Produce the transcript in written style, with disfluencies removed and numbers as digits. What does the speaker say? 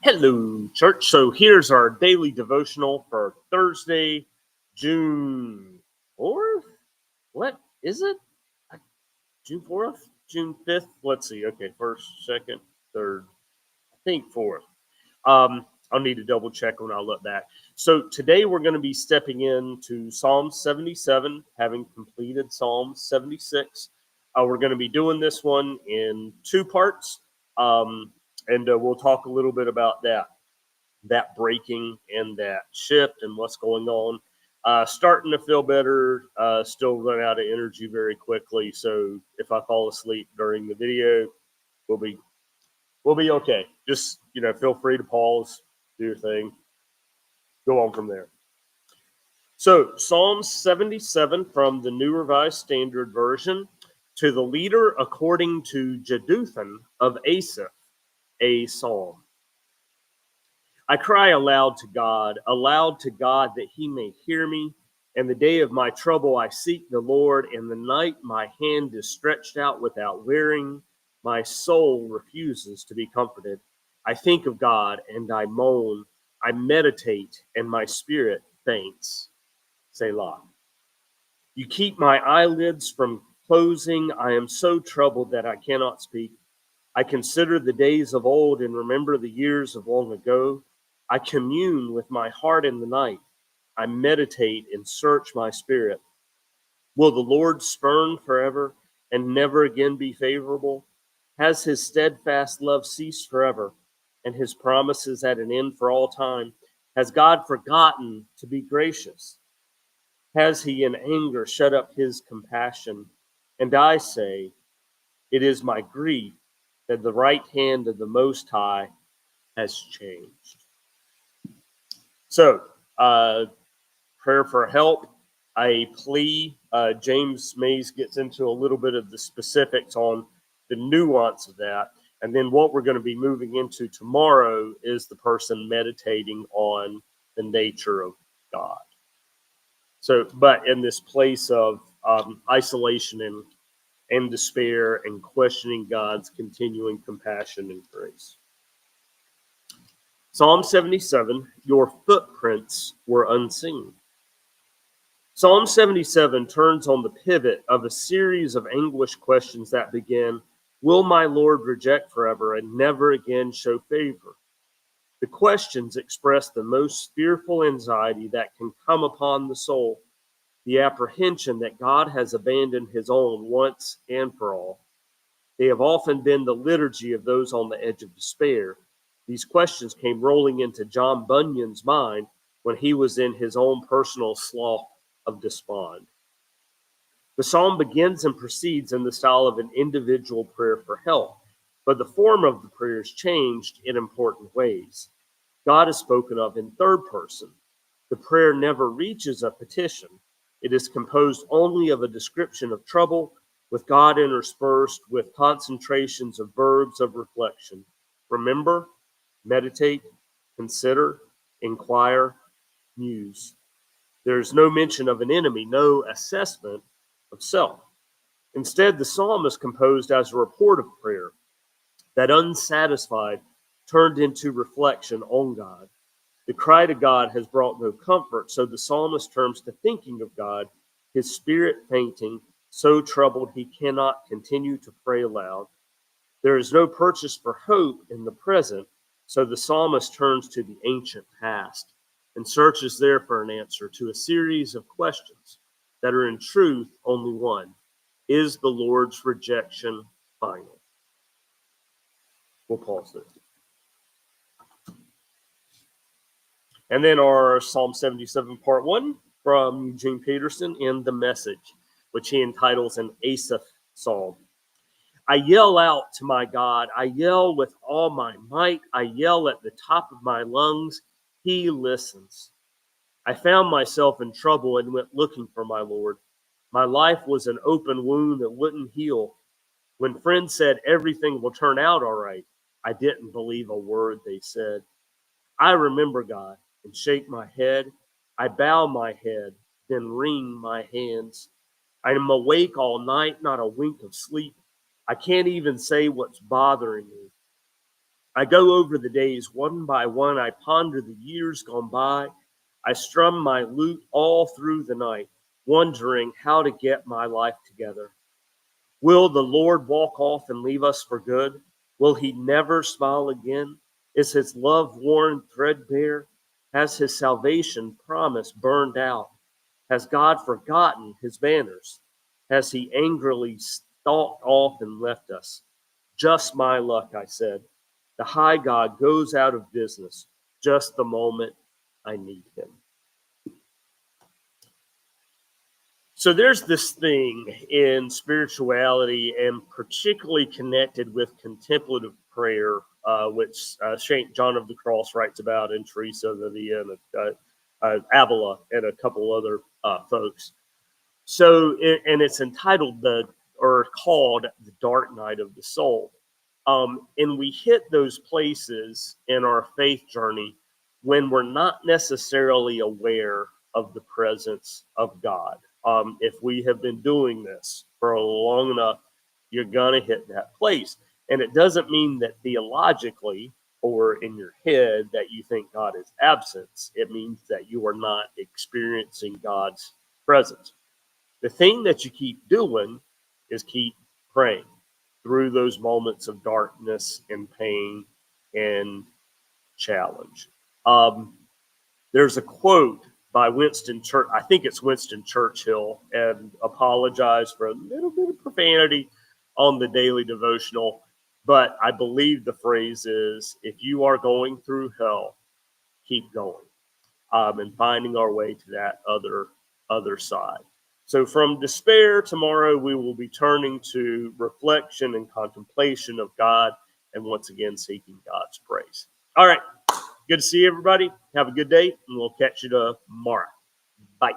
Hello, church. So here's our daily devotional for Thursday, June 4th. What is it? June 4th? June 5th? Let's see. Okay, first, second, third, I think fourth. I'll need to double check when I look back. So today we're going to be stepping into Psalm 77, having completed Psalm 76. We're going to be doing this one in two parts, and we'll talk a little bit about that breaking and that shift and what's going on. Starting to feel better, still run out of energy very quickly. So if I fall asleep during the video, we'll be okay. Just feel free to pause, do your thing, go on from there. So Psalm 77 from the New Revised Standard Version, to the leader according to Jeduthun of Asaph, a psalm. I cry aloud to God that he may hear me. In the day of my trouble, I seek the Lord. In the night, my hand is stretched out without wearing. My soul refuses to be comforted. I think of God and I moan. I meditate and my spirit faints. Selah. You keep my eyelids from closing. I am so troubled that I cannot speak. I consider the days of old and remember the years of long ago. I commune with my heart in the night. I meditate and search my spirit. Will the Lord spurn forever and never again be favorable? Has his steadfast love ceased forever and his promises at an end for all time? Has God forgotten to be gracious? Has he in anger shut up his compassion? And I say, it is my grief that the right hand of the Most High has changed. So, prayer for help, a plea. James Mays gets into a little bit of the specifics on the nuance of that. And then what we're going to be moving into tomorrow is the person meditating on the nature of God. So, but in this place of isolation and despair and questioning God's continuing compassion and grace. Psalm 77, your footprints were unseen. Psalm 77 turns on the pivot of a series of anguished questions that begin, will my Lord reject forever and never again show favor? The questions express the most fearful anxiety that can come upon the soul, the apprehension that God has abandoned his own once and for all. They have often been the liturgy of those on the edge of despair. These questions came rolling into John Bunyan's mind when he was in his own personal slough of despond. The psalm begins and proceeds in the style of an individual prayer for help, but the form of the prayer is changed in important ways. God is spoken of in third person. The prayer never reaches a petition. It is composed only of a description of trouble, with God interspersed with concentrations of verbs of reflection. Remember, meditate, consider, inquire, muse. There is no mention of an enemy, no assessment of self. Instead, the psalm is composed as a report of prayer, that unsatisfied turned into reflection on God. The cry to God has brought no comfort, so the psalmist turns to thinking of God, his spirit fainting, so troubled he cannot continue to pray aloud. There is no purchase for hope in the present, so the psalmist turns to the ancient past and searches there for an answer to a series of questions that are in truth only one. Is the Lord's rejection final? We'll pause there. And then our Psalm 77 part 1 from Eugene Peterson in The Message, which he entitles an Asaph Psalm. I yell out to my God. I yell with all my might. I yell at the top of my lungs. He listens. I found myself in trouble and went looking for my Lord. My life was an open wound that wouldn't heal. When friends said everything will turn out all right, I didn't believe a word they said. I remember God and shake my head. I bow my head, then wring my hands. I am awake all night, not a wink of sleep. I can't even say what's bothering me. I go over the days one by one. I ponder the years gone by. I strum my lute all through the night, wondering how to get my life together. Will the Lord walk off and leave us for good? Will he never smile again? Is his love worn threadbare? Has his salvation promise burned out? Has God forgotten his banners? Has he angrily stalked off and left us? Just my luck, I said. The high God goes out of business just the moment I need him. So there's this thing in spirituality, and particularly connected with contemplative prayer, which Saint John of the Cross writes about, and Teresa of Avila, and Avila, and a couple other folks. So, and it's entitled or called the Dark Night of the Soul. And we hit those places in our faith journey when we're not necessarily aware of the presence of God. If we have been doing this for long enough, you're going to hit that place. And it doesn't mean that theologically or in your head that you think God is absent. It means that you are not experiencing God's presence. The thing that you keep doing is keep praying through those moments of darkness and pain and challenge. There's a quote by Winston Churchill. I think it's Winston Churchill, and apologize for a little bit of profanity on the daily devotional, but I believe the phrase is, if you are going through hell, keep going, and finding our way to that other side. So from despair, tomorrow we will be turning to reflection and contemplation of God, and once again seeking God's praise. All right. Good to see everybody. Have a good day, and we'll catch you tomorrow. Bye.